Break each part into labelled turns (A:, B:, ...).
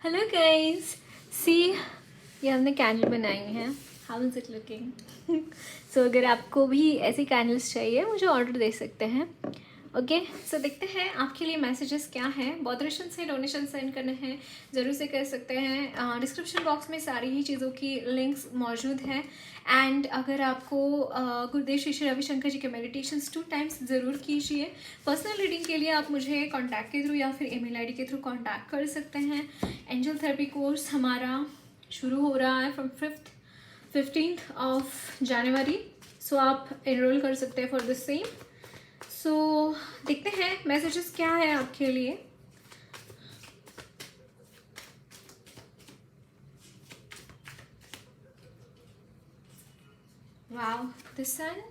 A: Hello guys, सी ये हमने candle बनाई हैं. How is it looking? So अगर आपको भी ऐसी कैंडल्स चाहिए मुझे ऑर्डर दे सकते हैं. ओके, सो देखते हैं आपके लिए मैसेजेस क्या हैं. बॉदरेशन से डोनेशन सेंड करने हैं ज़रूर से कर सकते हैं. डिस्क्रिप्शन बॉक्स में सारी ही चीज़ों की लिंक्स मौजूद हैं. एंड अगर आपको गुरुदेव श्री श्री रविशंकर जी के मेडिटेशंस 2 टाइम्स ज़रूर कीजिए. पर्सनल रीडिंग के लिए आप मुझे कॉन्टैक्ट के थ्रू या फिर ईमेल आईडी के थ्रू कॉन्टैक्ट कर सकते हैं. एंजल थेरेपी कोर्स हमारा शुरू हो रहा है फ्रॉम 15th ऑफ जनवरी. सो आप एनरोल कर सकते हैं फॉर द सेम. सो देखते हैं मैसेजेस क्या है आपके लिए. Wow, the sun.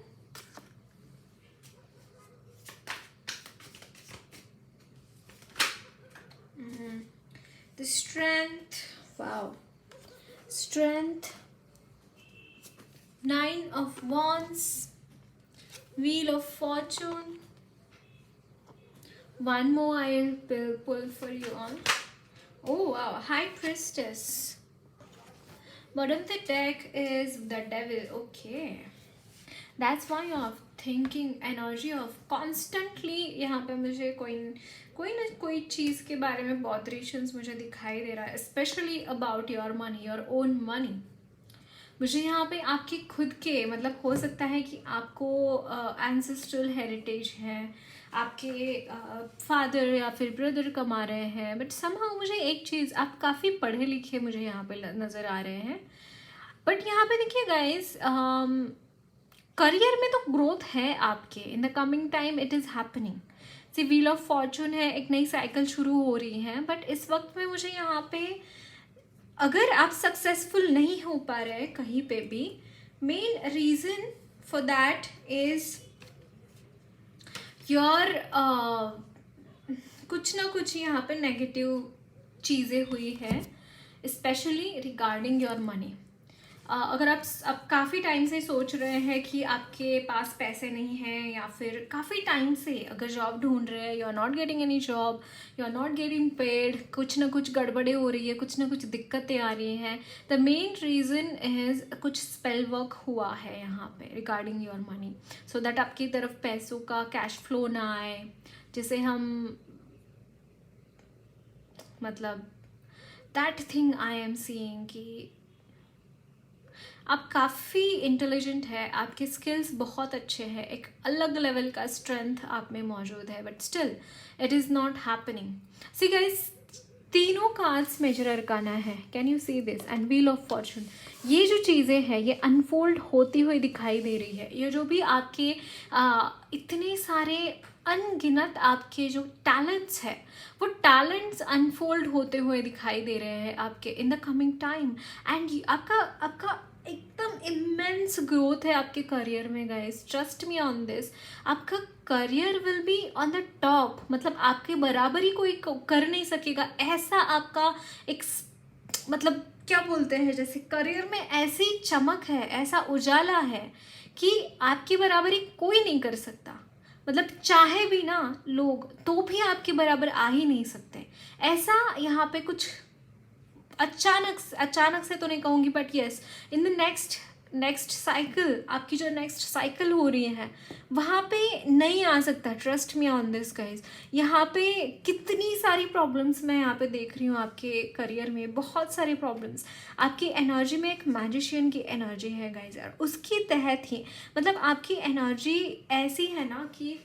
A: The strength. Wow. Strength. 9 of Wands. Wheel of Fortune. One more I'll pull for you on. Oh wow, High Priestess. Bottom of the deck is the Devil. Okay. That's why you're thinking energy of constantly. यहाँ पे मुझे कोई ना कोई चीज़ के बारे में बॉदरेशंस मुझे दिखाई दे रहा है. Specially about your money, your own money. मुझे यहाँ पे आपके खुद के मतलब हो सकता है कि आपको एंसेस्ट्रल हेरिटेज है, आपके फादर या फिर ब्रदर कमा रहे हैं. बट समहाउ मुझे एक चीज़, आप काफ़ी पढ़े लिखे मुझे यहाँ पे नज़र आ रहे हैं. बट यहाँ पे देखिए गाइस, करियर में तो ग्रोथ है आपके. In the coming time it is happening. See wheel of fortune है, एक नई साइकिल शुरू हो रही है. बट इस वक्त में मुझे यहाँ पे अगर आप सक्सेसफुल नहीं हो पा रहे कहीं पे भी, main reason for that is your कुछ ना कुछ यहाँ पे नेगेटिव चीज़ें हुई है, स्पेशली रिगार्डिंग योर मनी. अगर आप काफ़ी टाइम से सोच रहे हैं कि आपके पास पैसे नहीं हैं, या फिर काफ़ी टाइम से अगर जॉब ढूंढ रहे हैं, you are not getting any job, you are not getting paid, कुछ ना कुछ गड़बड़े हो रही है, कुछ ना कुछ दिक्कतें आ रही हैं. द मेन रीज़न इज़ कुछ स्पेल वर्क हुआ है यहाँ पे regarding your money, so that आपकी तरफ पैसों का कैश फ्लो ना आए. जिसे हम मतलब that thing I am seeing कि आप काफ़ी इंटेलिजेंट है, आपके स्किल्स बहुत अच्छे हैं, एक अलग लेवल का स्ट्रेंथ आप में मौजूद है. But still it is not happening. See guys, तीनों कार्ड्स मेजर अरकाना है. Can you see this? And wheel of Fortune. ये जो चीज़ें हैं ये अनफोल्ड होती हुई दिखाई दे रही है. ये जो भी आपके इतने सारे अनगिनत आपके जो टैलेंट्स है, वो टैलेंट्स अनफोल्ड होते हुए दिखाई दे रहे हैं आपके in the coming time. And आपका एकदम इमेंस ग्रोथ है आपके करियर में guys. Trust me on this. आपका career will be on the top. मतलब आपके बराबरी कोई कर नहीं सकेगा ऐसा आपका एक मतलब क्या बोलते हैं, जैसे करियर में ऐसी चमक है, ऐसा उजाला है कि आपकी बराबरी कोई नहीं कर सकता. मतलब चाहे भी ना लोग तो भी आपके बराबर आ ही नहीं सकते. ऐसा यहाँ पे कुछ अचानक से तो नहीं कहूँगी, but yes, in the next cycle, आपकी जो नेक्स्ट साइकिल हो रही है वहाँ पे नहीं आ सकता. Trust me on this guys. यहाँ पे कितनी सारी प्रॉब्लम्स मैं यहाँ पे देख रही हूँ आपके करियर में, बहुत सारी प्रॉब्लम्स. आपकी एनर्जी में एक मैजिशियन की एनर्जी है गाइज, और उसके तहत ही मतलब आपकी एनर्जी ऐसी है ना कि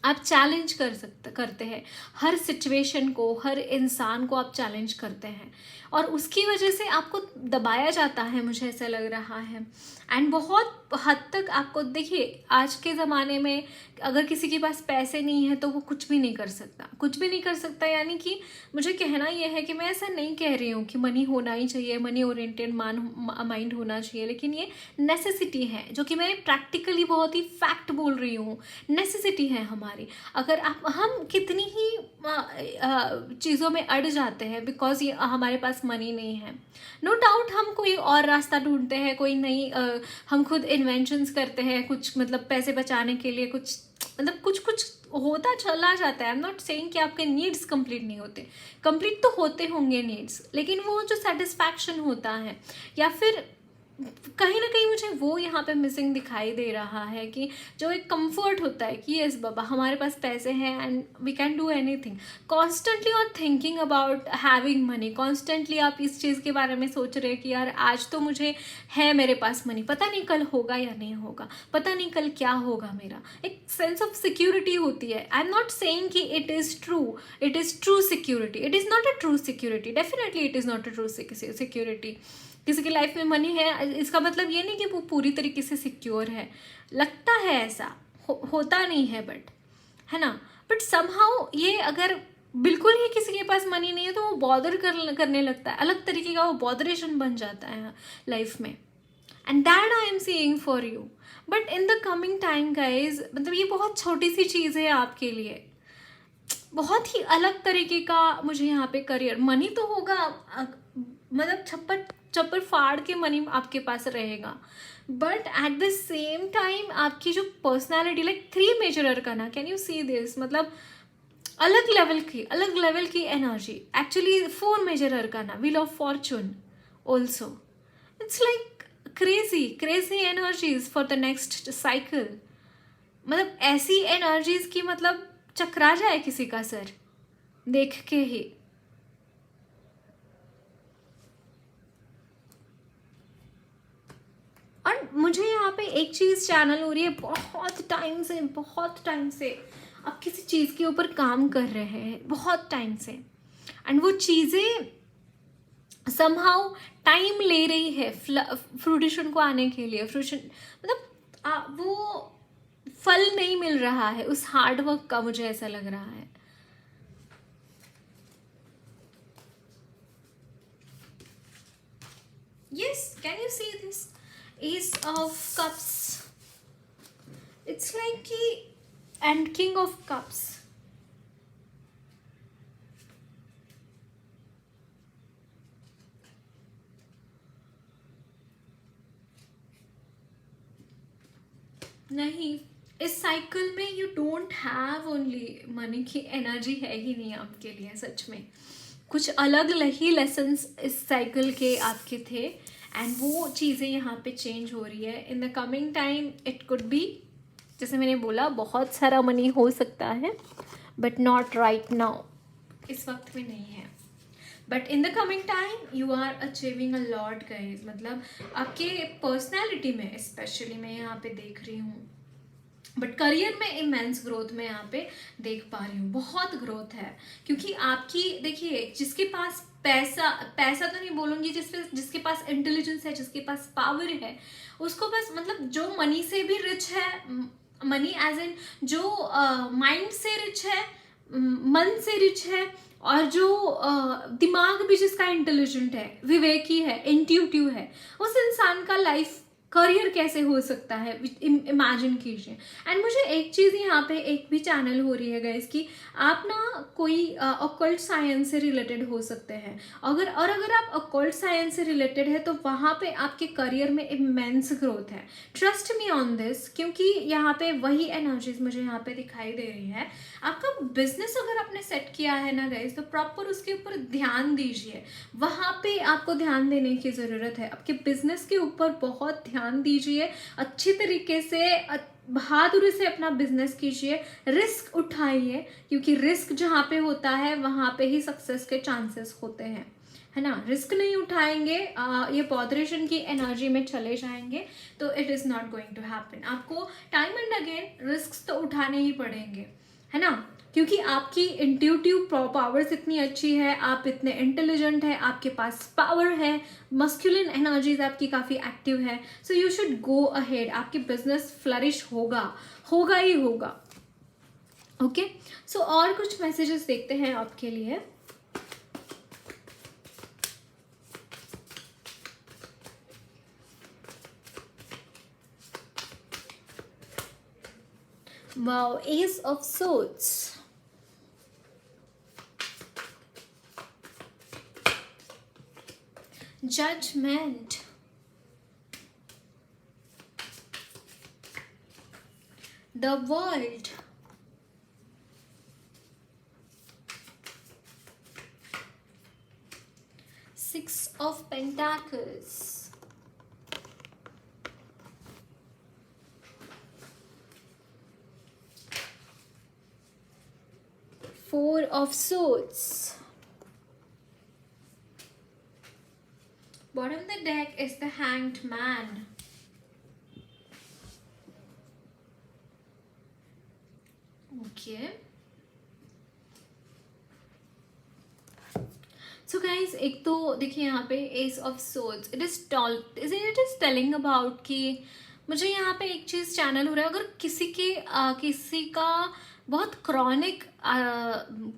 A: आप चैलेंज करते हैं हर सिचुएशन को, हर इंसान को आप चैलेंज करते हैं, और उसकी वजह से आपको दबाया जाता है, मुझे ऐसा लग रहा है. एंड बहुत हद तक आपको देखिए, आज के ज़माने में अगर किसी के पास पैसे नहीं है तो वो कुछ भी नहीं कर सकता. कुछ भी नहीं कर सकता यानी कि मुझे कहना यह है कि मैं ऐसा नहीं कह रही हूँ कि मनी होना ही चाहिए, मनी ओरिएंटेड माइंड होना चाहिए, लेकिन ये नेसेसिटी है, जो कि मैं प्रैक्टिकली बहुत ही फैक्ट बोल रही हूँ. नेसेसिटी है हमारी हमारी। अगर आप हम कितनी ही चीज़ों में अड़ जाते हैं बिकॉज ये हमारे पास मनी नहीं है। नो डाउट हम कोई और रास्ता ढूंढते हैं, कोई नई हम खुद इन्वेंशंस करते हैं कुछ, मतलब पैसे बचाने के लिए कुछ, मतलब कुछ कुछ होता चला जाता है। आई एम नॉट सेइंग कि आपके नीड्स कंप्लीट नहीं होते, कंप्लीट तो होते होंगे नीड्स, लेकिन वो जो सेटिस्फैक्शन होता है या फिर कहीं ना कहीं मुझे वो यहाँ पे मिसिंग दिखाई दे रहा है कि जो एक कंफर्ट होता है कि यस बाबा हमारे पास पैसे हैं and we can do anything. Constantly और thinking about having money, constantly आप इस चीज़ के बारे में सोच रहे हैं कि यार आज तो मुझे है मेरे पास मनी, पता नहीं कल होगा या नहीं होगा, पता नहीं कल क्या होगा मेरा। एक सेंस ऑफ सिक्योरिटी होती है। आई एम नॉट सेइंग कि it is true security, it is not a true security, definitely it is not a true security. किसी की लाइफ में मनी है इसका मतलब ये नहीं कि वो पूरी तरीके से सिक्योर है, लगता है ऐसा, होता नहीं है बट, है ना। बट समहाउ ये अगर बिल्कुल ही किसी के पास मनी नहीं है तो वो बॉदर करने लगता है, अलग तरीके का वो बॉदरेशन बन जाता है लाइफ में। And that I am seeing for you. But in the coming time guys, मतलब ये बहुत छोटी सी चीज़ है आपके लिए, बहुत ही अलग तरीके का मुझे यहाँ पे करियर, मनी तो होगा, मतलब छप्पर छप्पर फाड़ के मनी आपके पास रहेगा, but at the same time आपकी जो personality, like 3 major arcana, can you see this, मतलब अलग लेवल की energy. Actually 4 major arcana, wheel of fortune also, it's like crazy energies for the next cycle. मतलब ऐसी एनर्जीज की मतलब चकरा जाए किसी का सर देख के ही। और मुझे यहाँ पे एक चीज़ चैनल हो रही है, बहुत टाइम से आप किसी चीज़ के ऊपर काम कर रहे हैं बहुत टाइम से, एंड वो चीज़ें समहाउ टाइम ले रही है फ्रूटिशन को आने के लिए, फ्रूटिशन मतलब वो फल नहीं मिल रहा है उस हार्ड वर्क का, मुझे ऐसा लग रहा है। Yes, can you see this? Ace of Cups. It's like कि and King of Cups. नहीं, इस साइकिल में you don't have only money की एनर्जी है ही नहीं आपके लिए, सच में कुछ अलग ही लेसन्स इस साइकिल के आपके थे, एंड वो चीज़ें यहाँ पे चेंज हो रही है। इन the coming time it could be, जैसे मैंने बोला, बहुत सारा मनी हो सकता है बट नॉट राइट नाउ, इस वक्त में नहीं है। But in the coming time you are achieving a lot guys, मतलब आपके पर्सनैलिटी में स्पेशली मैं यहाँ पे देख रही हूँ, बट करियर में इमेंस ग्रोथ मैं यहाँ पे देख पा रही हूँ, बहुत ग्रोथ है। क्योंकि आपकी देखिए, जिसके पास पैसा तो नहीं बोलूँगी, जिसके पास इंटेलिजेंस है, जिसके पास पावर है, उसको बस, मतलब जो मनी से भी रिच है, मनी एज इन जो माइंड से रिच है, मन से रिच है, और जो दिमाग भी जिसका इंटेलिजेंट है, विवेकी है, इंट्यूटिव है, उस इंसान का लाइफ करियर कैसे हो सकता है, इमेजिन कीजिए। एंड मुझे एक चीज़ यहाँ पे एक भी चैनल हो रही है गाइस कि आप ना कोई ऑकल्ट साइंस से रिलेटेड हो सकते हैं, अगर आप ऑकल्ट साइंस से रिलेटेड है तो वहाँ पे आपके करियर में इमेंस ग्रोथ है, ट्रस्ट मी ऑन दिस। क्योंकि यहाँ पे वही एनर्जीज मुझे यहाँ पे दिखाई दे रही है। आपका बिजनेस अगर आपने सेट किया है ना गाइस, तो प्रॉपर उसके ऊपर ध्यान दीजिए, वहाँ पे आपको ध्यान देने की ज़रूरत है। आपके बिजनेस के ऊपर बहुत ध्यान दीजिए, अच्छी तरीके से बहादुरी से अपना बिजनेस कीजिए, रिस्क उठाइए, क्योंकि रिस्क जहाँ पे होता है वहाँ पे ही सक्सेस के चांसेस होते हैं, है ना। रिस्क नहीं उठाएंगे, ये बॉदरेशन की एनर्जी में चले जाएंगे तो it is not going to happen. आपको टाइम एंड अगेन रिस्क तो उठाने ही पड़ेंगे, है ना, क्योंकि आपकी इंट्यूटिव पावर्स इतनी अच्छी है, आप इतने इंटेलिजेंट है, आपके पास पावर है, मस्कुलिन एनर्जीज आपकी काफ़ी एक्टिव है। So you should go ahead, आपकी बिजनेस फ्लरिश होगा ही होगा। ओके, सो और कुछ मैसेजेस देखते हैं आपके लिए। Wow, Ace of Swords. Judgment. The World. Six of Pentacles. Four of Swords. Bottom of the deck is the Hanged Man. Okay. So guys, एक तो देखिए यहाँ पे Ace of Swords. It is telling about कि मुझे यहाँ पे एक चीज़ चैनल हो रहा है, अगर किसी का बहुत क्रॉनिक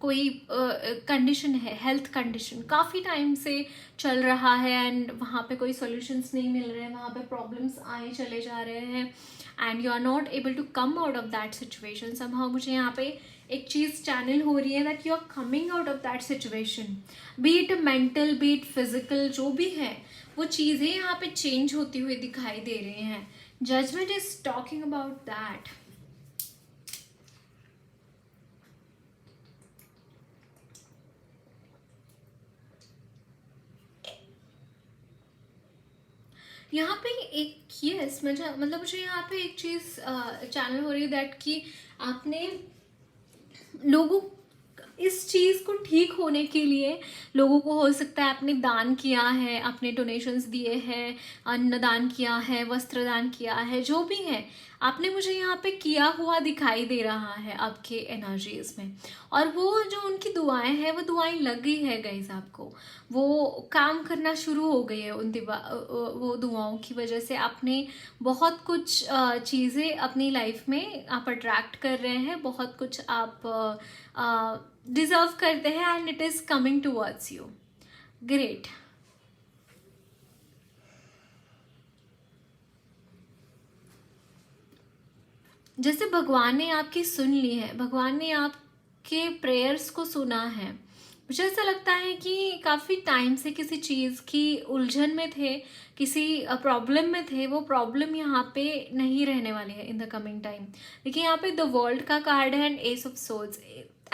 A: कोई कंडीशन है, हेल्थ कंडीशन काफ़ी टाइम से चल रहा है एंड वहाँ पे कोई सॉल्यूशंस नहीं मिल रहे हैं, वहाँ पे प्रॉब्लम्स आए चले जा रहे हैं and you are not able to come out of that situation. Somehow मुझे यहाँ पे एक चीज़ चैनल हो रही है that you are coming out of that situation, be it mental be it physical, जो भी है वो चीज़ें यहाँ पे चेंज होती हुई दिखाई दे रही हैं. Judgment is talking about that. यहाँ पे एक यस मुझे यहाँ पे एक चीज़ चैनल हो रही है दैट कि आपने लोगों इस चीज़ को ठीक होने के लिए लोगों को हो सकता है आपने दान किया है, आपने डोनेशंस दिए हैं, अन्न दान किया है, वस्त्र दान किया है, जो भी है आपने मुझे यहाँ पे किया हुआ दिखाई दे रहा है आपके एनर्जीज में. और वो जो उनकी दुआएं हैं वो दुआएं लग गई है गाइस, आपको वो काम करना शुरू हो गई है वो दुआओं की वजह से आपने बहुत कुछ चीज़ें अपनी लाइफ में आप अट्रैक्ट कर रहे हैं, बहुत कुछ आप डिजर्व करते हैं and it is coming towards you. Great. जैसे भगवान ने आपकी सुन ली है, भगवान ने आपके प्रेयर्स को सुना है. मुझे ऐसा लगता है कि काफ़ी टाइम से किसी चीज़ की उलझन में थे, किसी प्रॉब्लम में थे, वो प्रॉब्लम यहाँ पे नहीं रहने वाली है इन द कमिंग टाइम. देखिए यहाँ पे द वर्ल्ड का कार्ड है and S of swords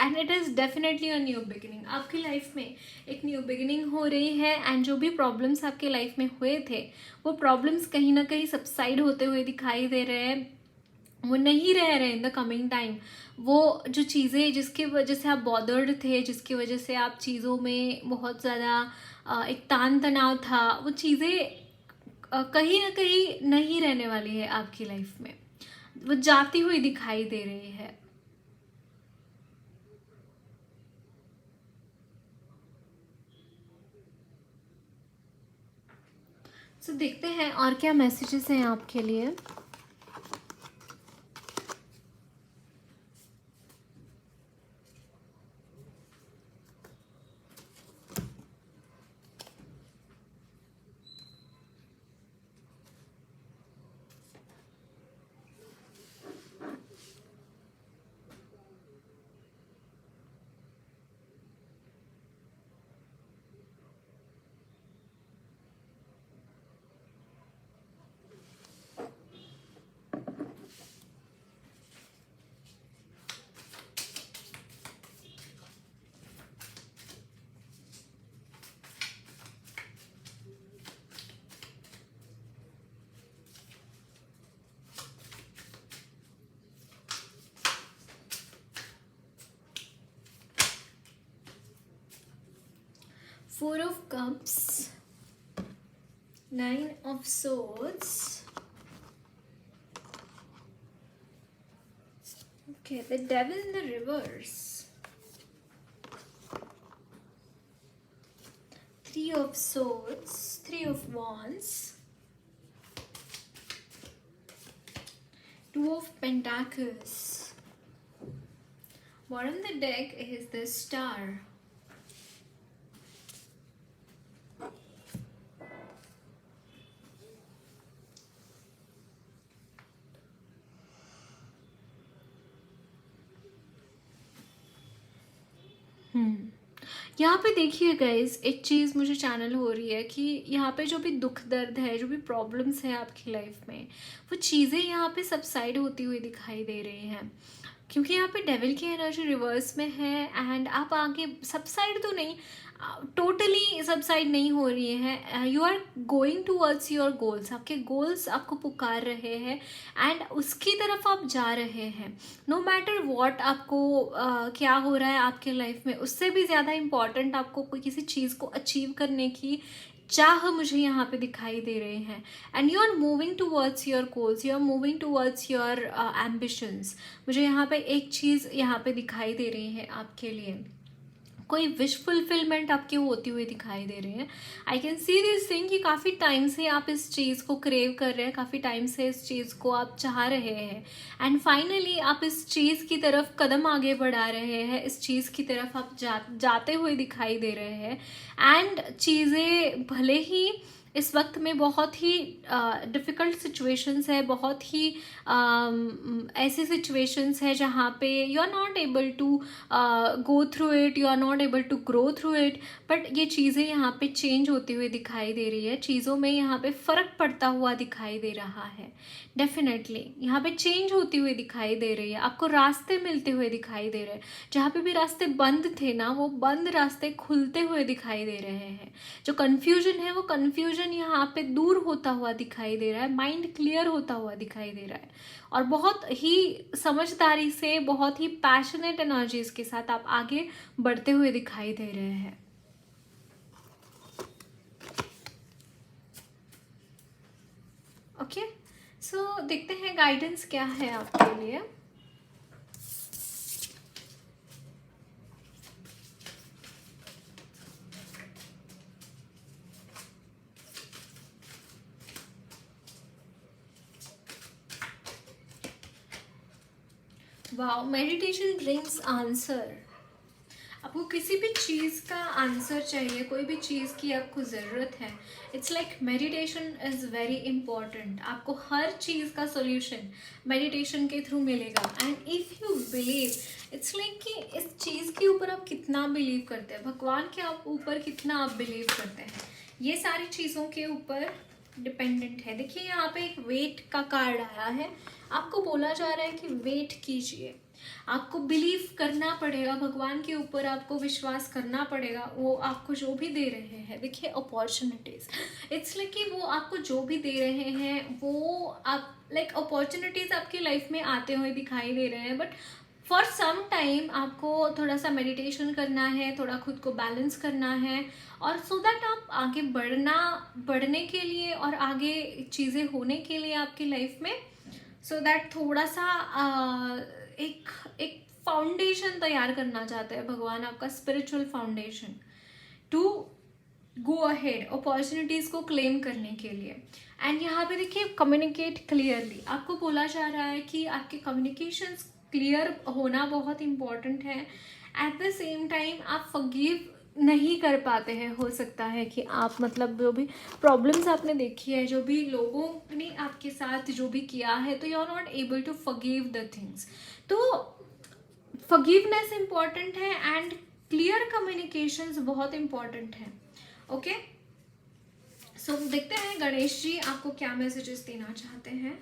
A: and it is definitely a new beginning. आपकी लाइफ में एक न्यू बिगिनिंग हो रही है एंड जो भी प्रॉब्लम्स आपके लाइफ में हुए थे वो प्रॉब्लम्स कहीं ना कहीं सबसाइड होते हुए दिखाई दे रहे हैं, वो नहीं रह रहे इन द कमिंग टाइम. वो जो चीज़ें जिसकी वजह से आप बॉदर्ड थे, जिसकी वजह से आप चीज़ों में बहुत ज़्यादा एक तान तनाव था, वो चीज़ें कहीं ना कहीं नहीं रहने वाली है आपकी लाइफ में, वो जाती हुई दिखाई दे रही है. तो देखते हैं और क्या मैसेजेस हैं आपके लिए. Four of Cups, Nine of Swords. Okay, the Devil in the reverse. Three of Swords, Three of Wands. Two of Pentacles. Bottom of the deck is the Star. यहाँ पे देखिए गाइज, एक चीज़ मुझे चैनल हो रही है कि यहाँ पे जो भी दुख दर्द है, जो भी प्रॉब्लम्स है आपकी लाइफ में, वो चीज़ें यहाँ पे सबसाइड होती हुई दिखाई दे रही हैं, क्योंकि यहाँ पे डेविल की एनर्जी रिवर्स में है। एंड आप आगे सबसाइड तो नहीं, टोटली सबसाइड नहीं हो रही है, you are going towards your goals, आपके गोल्स आपको पुकार रहे हैं एंड उसकी तरफ आप जा रहे हैं। नो मैटर वॉट आपको क्या हो रहा है आपके लाइफ में, उससे भी ज़्यादा इम्पॉर्टेंट आपको कोई किसी चीज़ को अचीव करने की चाह मुझे यहाँ पे दिखाई दे रहे हैं। And you are moving towards your goals, you are moving towards your ambitions. मुझे यहाँ पे एक चीज़ यहाँ पे दिखाई दे रही है आपके लिए, कोई विश फुलफिलमेंट आपकी होती हुई दिखाई दे रही है। I can see this thing कि काफ़ी टाइम से आप इस चीज़ को क्रेव कर रहे हैं, काफ़ी टाइम से इस चीज़ को आप चाह रहे हैं एंड फाइनली आप इस चीज़ की तरफ कदम आगे बढ़ा रहे हैं, इस चीज़ की तरफ आप जाते हुए दिखाई दे रहे हैं। एंड चीज़ें भले ही इस वक्त में बहुत ही डिफ़िकल्ट सिचुएशंस है, बहुत ही ऐसी सिचुएशंस है जहाँ पे you are not able to go through it, you are not able to grow through it, but ये चीज़ें यहाँ पे चेंज होती हुई दिखाई दे रही है, चीज़ों में यहाँ पे फ़र्क पड़ता हुआ दिखाई दे रहा है। डेफिनेटली यहाँ पे चेंज होती हुई दिखाई दे रही है, आपको रास्ते मिलते हुए दिखाई दे रहे हैं, जहाँ पे भी रास्ते बंद थे ना, वो बंद रास्ते खुलते हुए दिखाई दे रहे हैं। जो कन्फ्यूजन है, वो कन्फ्यूजन यहाँ पे दूर होता हुआ दिखाई दे रहा है, माइंड क्लियर होता हुआ दिखाई दे रहा है और बहुत ही समझदारी से, बहुत ही पैशनेट एनर्जीज के साथ आप आगे बढ़ते हुए दिखाई दे रहे हैं। ओके, सो देखते हैं गाइडेंस क्या है आपके लिए। Wow, meditation brings answer. आपको किसी भी चीज़ का आंसर चाहिए, कोई भी चीज़ की आपको ज़रूरत है, it's like meditation is very important. आपको हर चीज़ का सोल्यूशन मेडिटेशन के थ्रू मिलेगा। And if you believe, it's like कि इस चीज़ के ऊपर आप कितना बिलीव करते हैं, भगवान के आप ऊपर कितना आप बिलीव करते हैं, ये सारी चीज़ों के ऊपर डिपेंडेंट है। देखिए यहाँ पे एक वेट का कार्ड आया है, आपको बोला जा रहा है कि वेट कीजिए, आपको बिलीव करना पड़ेगा भगवान के ऊपर, आपको विश्वास करना पड़ेगा। वो आपको जो भी दे रहे हैं, देखिए अपॉर्चुनिटीज़, इट्स लाइक कि वो आपको जो भी दे रहे हैं वो आप लाइक अपॉर्चुनिटीज़ आपकी लाइफ में आते हुए दिखाई दे रहे हैं, बट फॉर सम टाइम आपको थोड़ा सा मेडिटेशन करना है, थोड़ा खुद को बैलेंस करना है, और सो दैट आप आगे बढ़ने के लिए और आगे चीज़ें होने के लिए आपकी लाइफ में, सो दैट थोड़ा सा एक एक फाउंडेशन तैयार करना चाहते हैं भगवान, आपका spiritual foundation to go ahead, opportunities को क्लेम करने के लिए। एंड यहाँ पे देखिए कम्युनिकेट क्लियरली, आपको बोला जा रहा है कि आपके कम्युनिकेशंस क्लियर होना बहुत इम्पॉर्टेंट है। एट द सेम टाइम आप फॉरगिव नहीं कर पाते हैं, हो सकता है कि आप मतलब जो भी प्रॉब्लम्स आपने देखी है, जो भी लोगों ने आपके साथ जो भी किया है, तो you are not able to forgive the things. तो फॉरगिवनेस इम्पॉर्टेंट है एंड क्लियर कम्युनिकेशंस बहुत इम्पॉर्टेंट है। ओके, सो देखते हैं गणेश जी आपको क्या मैसेजेस देना चाहते हैं।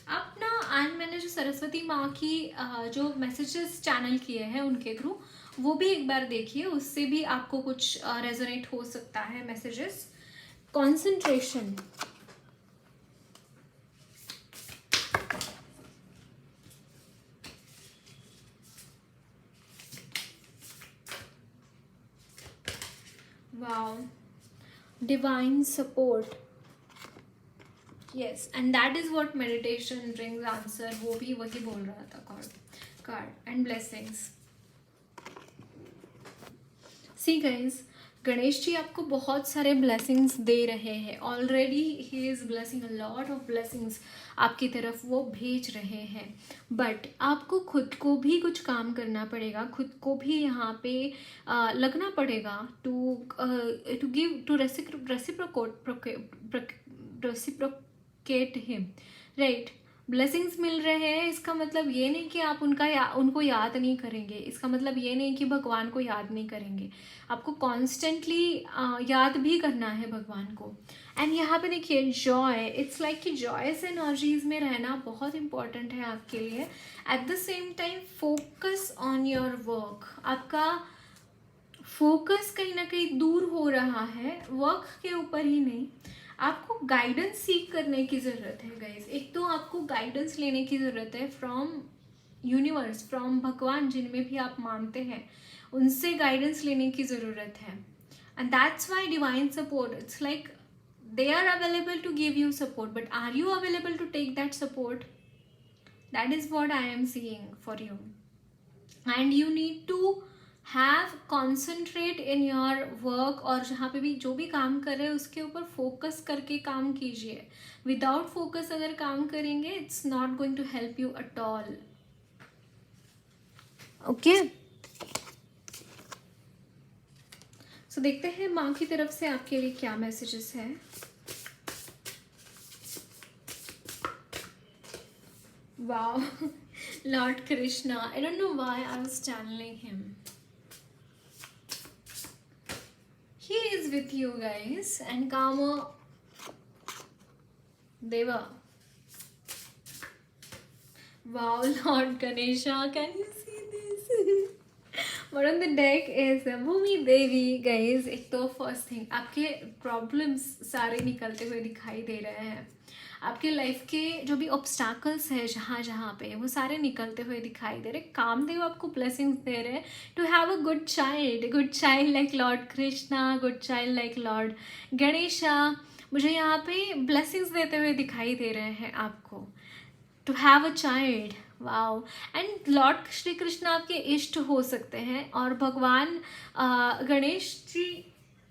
A: आप ना आज मैंने जो सरस्वती माँ की जो मैसेजेस चैनल किए हैं उनके थ्रू, वो भी एक बार देखिए, उससे भी आपको कुछ रेजोनेट हो सकता है messages. Concentration, wow, divine support, yes, and that is what meditation brings answer, वो भी वही बोल रहा था card and blessings. See guys, Ganesh ji आपको बहुत सारे ब्लेसिंग्स दे रहे हैं already, he is blessing a lot of blessings आपकी तरफ वो भेज रहे हैं, बट आपको खुद को भी कुछ काम करना पड़ेगा, खुद को भी यहाँ पे लगना पड़ेगा to give to reciprocate him, right. Blessings मिल रहे हैं, इसका मतलब ये नहीं कि आप उनको याद नहीं करेंगे, इसका मतलब ये नहीं कि भगवान को याद नहीं करेंगे, आपको कॉन्स्टेंटली याद भी करना है भगवान को। एंड यहाँ पे देखिए जॉय, इट्स लाइक कि जॉयस एनर्जीज में रहना बहुत इंपॉर्टेंट है आपके लिए। Eight the same time focus on your work, आपका फोकस कहीं ना कहीं दूर हो रहा है, वर्क के ऊपर ही नहीं, आपको गाइडेंस सीख करने की ज़रूरत है गाइज। एक तो आपको गाइडेंस लेने की ज़रूरत है फ्रॉम यूनिवर्स, फ्रॉम भगवान, जिनमें भी आप मानते हैं, उनसे गाइडेंस लेने की ज़रूरत है। And that's why divine support, it's like they are available to give you support, but are you available to take that support? That is what I am seeing for you. And you need to have concentrate in your work, और जहाँ पे भी जो भी काम कर रहे हैं उसके ऊपर फोकस करके काम कीजिए। विदाउट फोकस अगर काम करेंगे it's not going to help you at all. Okay, so देखते हैं माँ की तरफ से आपके लिए क्या मैसेजेस है। Wow, Lord Krishna. I don't know why I was channeling him. He is with you guys. And Kama Deva. Wow, Lord Ganesha, can you see this? What on the deck is Bhumi Devi, guys. एक तो first thing, आपके problems सारे निकलते हुए दिखाई दे रहे हैं, आपके लाइफ के जो भी ऑब्स्टैकल्स है जहाँ जहाँ पे, वो सारे निकलते हुए दिखाई दे रहे। कामदेव आपको ब्लेसिंग्स दे रहे हैं to have a good child like lord Krishna, good child like lord Ganesha. मुझे यहाँ पे ब्लेसिंग्स देते हुए दिखाई दे रहे हैं आपको, to have a child. Wow, and lord Shri Krishna आपके इष्ट हो सकते हैं, और भगवान गणेश जी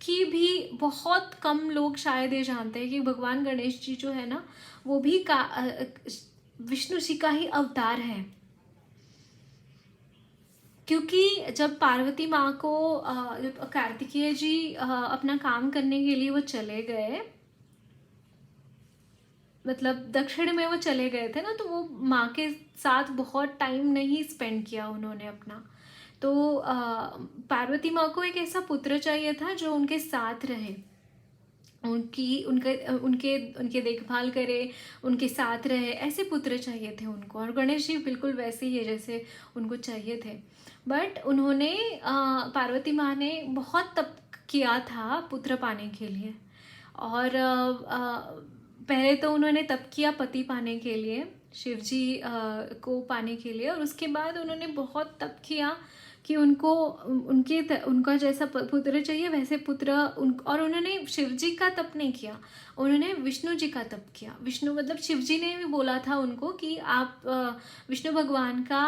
A: की भी बहुत कम लोग शायद ये जानते हैं कि भगवान गणेश जी जो है ना, वो भी विष्णु जी का ही अवतार है। क्योंकि जब पार्वती माँ को जब कार्तिकेय जी अपना काम करने के लिए वो चले गए, मतलब दक्षिण में वो चले गए थे ना, तो वो माँ के साथ बहुत टाइम नहीं स्पेंड किया उन्होंने अपना। तो पार्वती माँ को एक ऐसा पुत्र चाहिए था जो उनके साथ रहे, उनके देखभाल करे, उनके साथ रहे, ऐसे पुत्र चाहिए थे उनको। और गणेश जी बिल्कुल वैसे ही है जैसे उनको चाहिए थे। बट उन्होंने पार्वती माँ ने बहुत तप किया था पुत्र पाने के लिए, और पहले तो उन्होंने तप किया पति पाने के लिए, शिव जी को पाने के लिए, और उसके बाद उन्होंने बहुत तप किया कि उनका जैसा पुत्र चाहिए वैसे पुत्र और उन्होंने शिव जी का तप नहीं किया, उन्होंने विष्णु जी का तप किया। विष्णु मतलब शिव जी ने भी बोला था उनको कि आप विष्णु भगवान का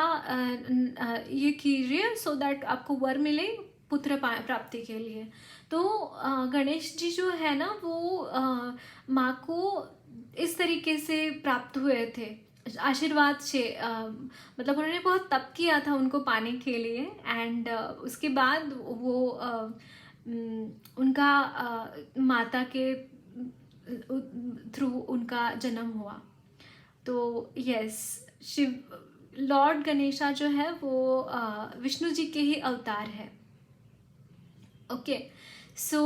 A: ये कीजिए सो दैट आपको वर मिले पुत्र प्राप्ति के लिए। तो गणेश जी जो है ना, वो माँ को इस तरीके से प्राप्त हुए थे, आशीर्वाद से। मतलब उन्होंने बहुत तप किया था उनको पाने के लिए, एंड उसके बाद वो उनका माता के थ्रू उनका जन्म हुआ। तो यस, शिव लॉर्ड गणेशा जो है वो विष्णु जी के ही अवतार है। Okay, so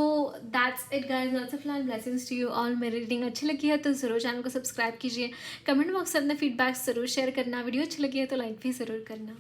A: that's it guys, lots of love, blessings to you all. मेरी रीडिंग अच्छी लगी है तो ज़रूर चैनल को सब्सक्राइब कीजिए, कमेंट बॉक्स में अपने फीडबैक ज़रूर शेयर करना, वीडियो अच्छी लगी है तो लाइक भी ज़रूर करना।